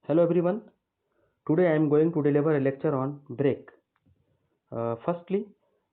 Hello everyone. Today I am going to deliver a lecture on brake. Firstly,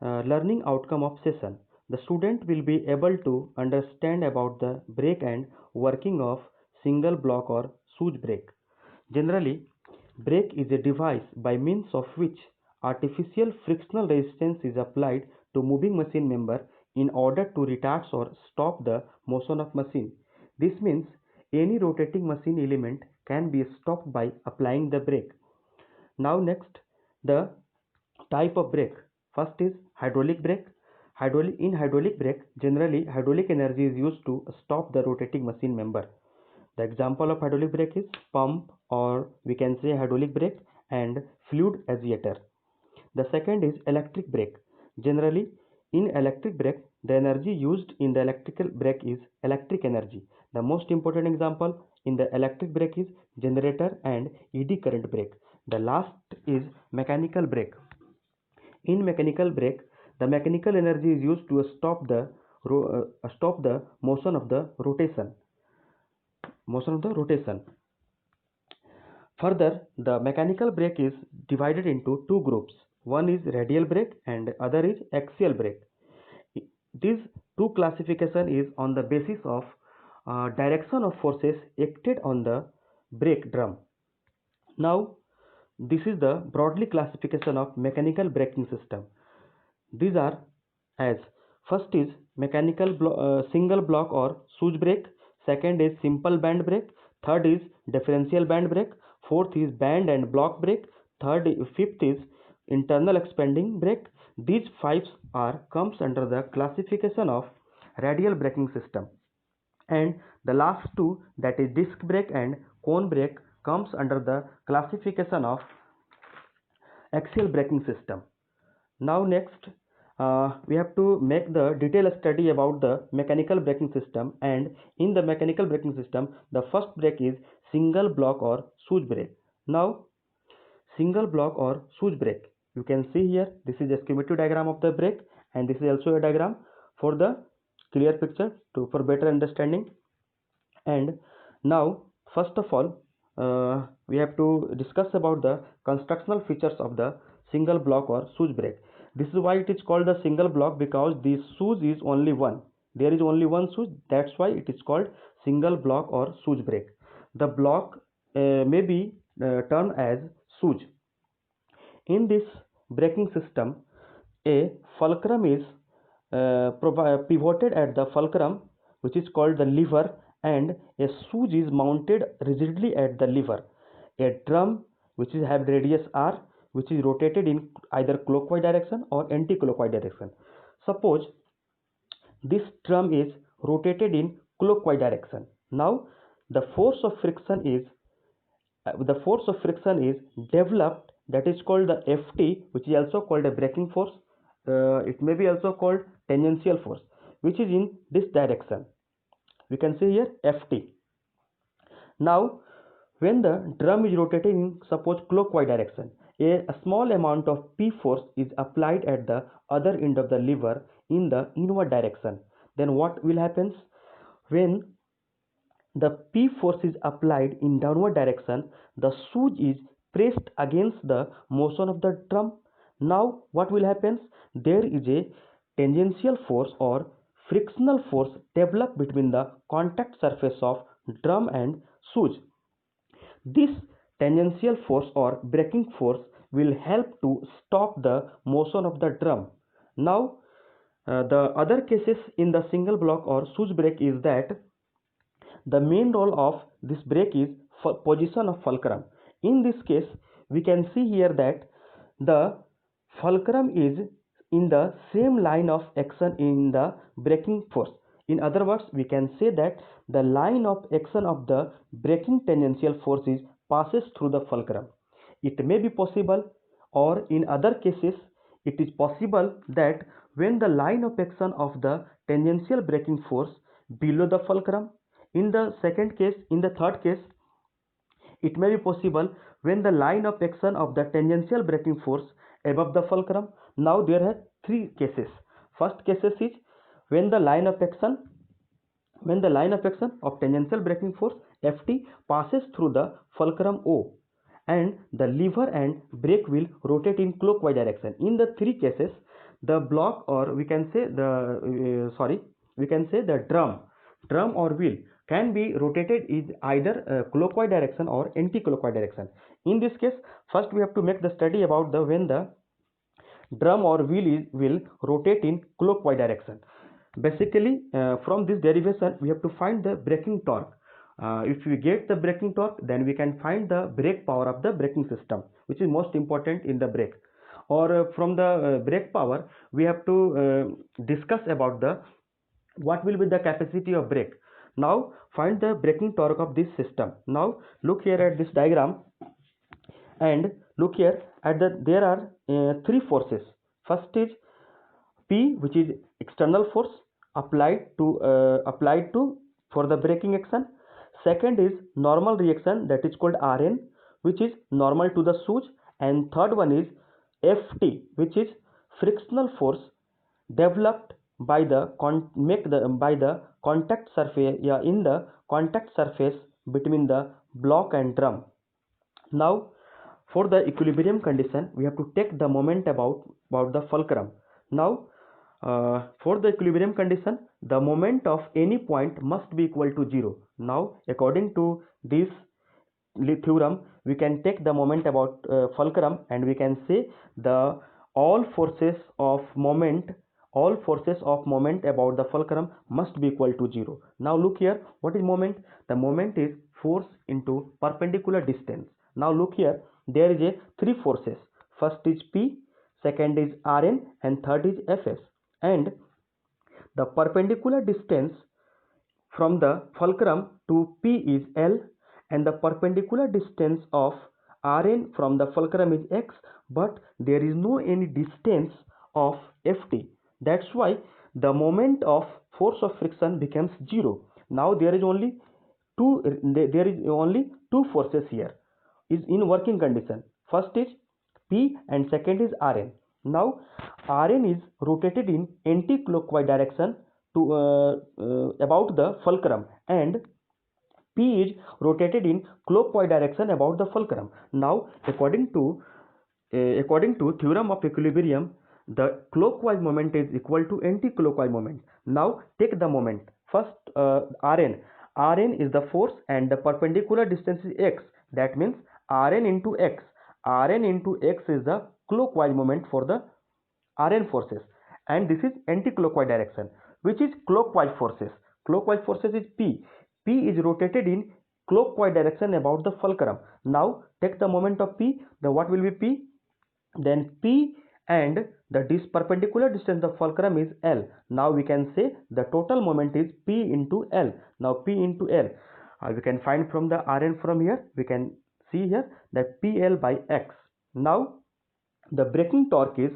learning outcome of session. The student will be able to understand about the brake and working of single block or switch brake. Generally, brake is a device by means of which artificial frictional resistance is applied to moving machine member in order to retard or stop the motion of machine. This means any rotating machine element can be stopped by applying the brake. Now next, the type of brake. First is hydraulic brake. In hydraulic brake, generally hydraulic energy is used to stop the rotating machine member. The example of hydraulic brake is pump, or we can say hydraulic brake and fluid agiator. The second is electric brake. Generally, in electric brake, the energy used in the electrical brake is electric energy. The most important example in the electric brake is generator and ED current brake. The last is mechanical brake. In mechanical brake, the mechanical energy is used to stop the motion of the rotation. Further, the mechanical brake is divided into two groups. One is radial brake and other is axial brake. These two classification is on the basis of direction of forces acted on the brake drum. Now, this is the broadly classification of mechanical braking system. These are as first is single block or switch brake, second is simple band brake, third is differential band brake, fourth is band and block brake, fifth is internal expanding brake. These five comes under the classification of radial braking system, and the last two, that is disc brake and cone brake, comes under the classification of axial braking system. Now next, we have to make the detailed study about the mechanical braking system, and in the mechanical braking system, the first brake is single block or switch brake. Now, single block or switch brake, you can see here, this is a schematic diagram of the brake, and this is also a diagram for the clear picture for better understanding. And now, first of all, we have to discuss about the constructional features of the single block or switch brake. This is why it is called the single block, because the switch is only one. There is only one switch, that's why it is called single block or switch brake. The block may be termed as switch. In this braking system, a fulcrum is pivoted at the fulcrum, which is called the lever, and a switch is mounted rigidly at the lever. A drum which is have radius r, which is rotated in either clockwise direction or anti-clockwise direction. Suppose this drum is rotated in clockwise direction. Now the force of friction is developed, that is called the Ft, which is also called a braking force. It may be also called tangential force, which is in this direction. We can see here Ft. Now, when the drum is rotating in suppose clockwise direction, a small amount of P force is applied at the other end of the lever in the inward direction. Then what will happen? When the P force is applied in downward direction, the switch is pressed against the motion of the drum. Now what will happen? There is a tangential force or frictional force developed between the contact surface of drum and switch. This tangential force or braking force will help to stop the motion of the drum. Now the other cases in the single block or switch brake is that the main role of this brake is position of fulcrum. In this case, we can see here that the fulcrum is in the same line of action in the braking force. In other words, we can say that the line of action of the braking tangential force is passes through the fulcrum. It may be possible, or in other cases, it is possible that when the line of action of the tangential braking force below the fulcrum, in the third case, it may be possible when the line of action of the tangential braking force above the fulcrum. Now there are three cases. First case is when the line of action of tangential braking force Ft passes through the fulcrum O, and the lever and brake wheel rotate in clockwise direction. In the three cases, the block, or we can say the drum or wheel can be rotated in either clockwise direction or anti-clockwise direction. In this case, first we have to make the study about the when the drum or wheel will rotate in clockwise direction. Basically, from this derivation, we have to find the braking torque. If we get the braking torque, then we can find the brake power of the braking system, which is most important in the brake. Or from the brake power, we have to discuss about the what will be the capacity of brake. Now find the braking torque of this system. Now look here at this diagram, and look here at there are three forces. First is P, which is external force applied to for the braking action. Second is normal reaction, that is called Rn, which is normal to the shoes. And third one is Ft, which is frictional force developed by the contact surface, in the contact surface between the block and drum. Now for the equilibrium condition, we have to take the moment about the fulcrum. Now for the equilibrium condition, the moment of any point must be equal to 0. Now according to this theorem, we can take the moment about fulcrum, and we can say the all forces of moment about the fulcrum must be equal to 0. Now look here, what is moment? The moment is force into perpendicular distance. Now look here, there is a three forces. First is P, second is Rn, and third is Fs. And the perpendicular distance from the fulcrum to P is L, and the perpendicular distance of Rn from the fulcrum is x, but there is no any distance of Ft. That's why the moment of force of friction becomes 0. Now there is only two forces here is in working condition. First is P and second is Rn. Now Rn is rotated in anti-clockwise direction to about the fulcrum, and P is rotated in clockwise direction about the fulcrum. Now according to theorem of equilibrium, the clockwise moment is equal to anti-clockwise moment. Now take the moment. First Rn is the force, and the perpendicular distance is x. That means Rn into x. Rn into x is the clockwise moment for the Rn forces, and this is anti-clockwise direction. Which is clockwise forces? Clockwise forces is P. P is rotated in clockwise direction about the fulcrum. Now take the moment of P. Then what will be P? Then P and the perpendicular distance of fulcrum is L. Now we can say the total moment is P into L. Now P into L, we can find from the Rn from here. We can see here that PL by X. Now the braking torque is,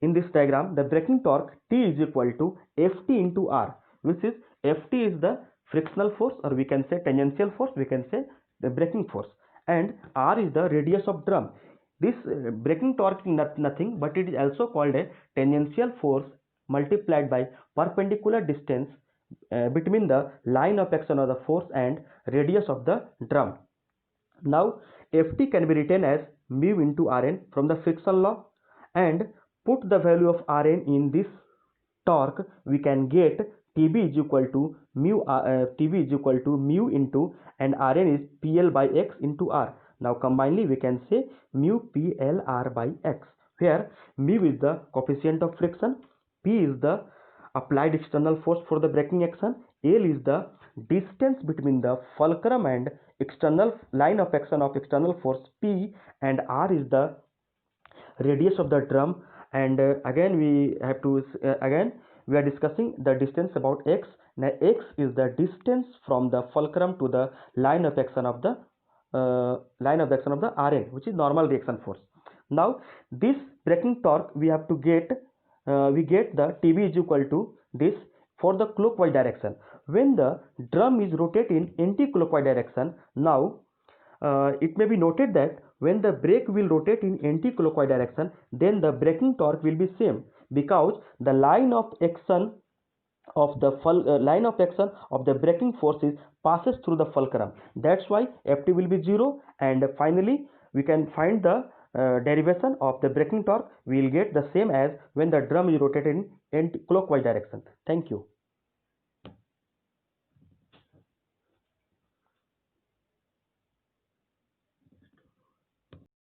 in this diagram, the braking torque T is equal to Ft into R, which is Ft is the frictional force, or we can say tangential force, we can say the braking force, and R is the radius of drum. This braking torque is nothing but it is also called a tangential force multiplied by perpendicular distance between the line of action of the force and radius of the drum. Now Ft can be written as mu into Rn from the friction law, and put the value of Rn in this torque, we can get Tb is equal to mu into, and Rn is PL by X into R. Now combinedly we can say mu PL R by X, where mu is the coefficient of friction, P is the applied external force for the braking action, L is the distance between the fulcrum and external line of action of external force P, and R is the radius of the drum. And again we have to we are discussing the distance about X. Now X is the distance from the fulcrum to the line of action of the Rn, which is normal reaction force. Now this braking torque we have to get, we get the Tb is equal to this for the clockwise direction. When the drum is rotating in anti-clockwise direction, now it may be noted that when the brake will rotate in anti-clockwise direction, then the braking torque will be same, because the line of action of the line of action of the braking forces passes through the fulcrum. That's why Ft will be 0, and finally we can find the derivation of the braking torque. We will get the same as when the drum is rotated in anti-clockwise direction. Thank you.